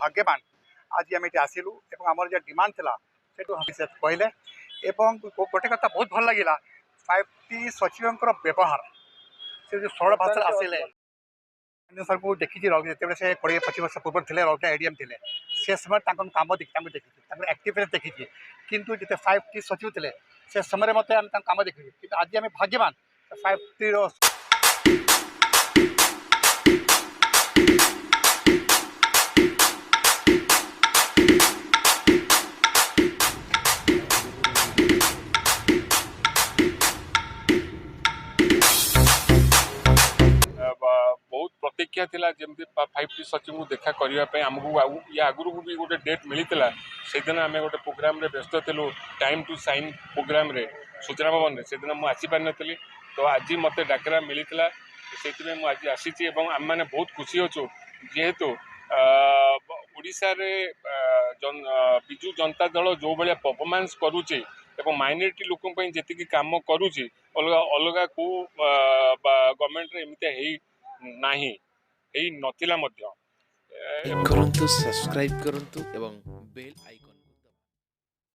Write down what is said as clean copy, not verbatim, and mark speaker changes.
Speaker 1: भाग्यवान आज आम ये आसलु आमर जो डिमांड था से कहले गोटे कथा बहुत भल लगे 5T सचिव व्यवहार से जो सरल भाषा आसिले सर को देखी जो से 20-25 वर्ष पूर्व थे रौटा एडीएम थे से समय कम देखी एक्टिव देखी किंतु जिते 5T सचिव थे से समय मत कम देखी कि आज आम भाग्यवान 5T
Speaker 2: बहुत प्रतीक्षा थिला जमती 5T सचिव को देखा करने आमको या आगुरी भी गोटे डेट मिलता से दिन आम गोटे प्रोग्राम व्यस्त थिलु टाइम टू साइन प्रोग्राम रे सूचना भवन में से दिन मुझे आसीपार नी तो आज मत डाकरा मिलता से मुझे आसी आम मैंने बहुत खुशी अच्छु जेहेतु ओडिशा रे विजु जनता दल जो भाया परफॉर्मेंस करुचे माइनॉरिटी लोक जी कम करुचे अलग अलग को गवर्नमेंट रे एमती नाही नथिला मध्य
Speaker 3: करंतु सब्सक्राइब करंतु एवं बेल आइकन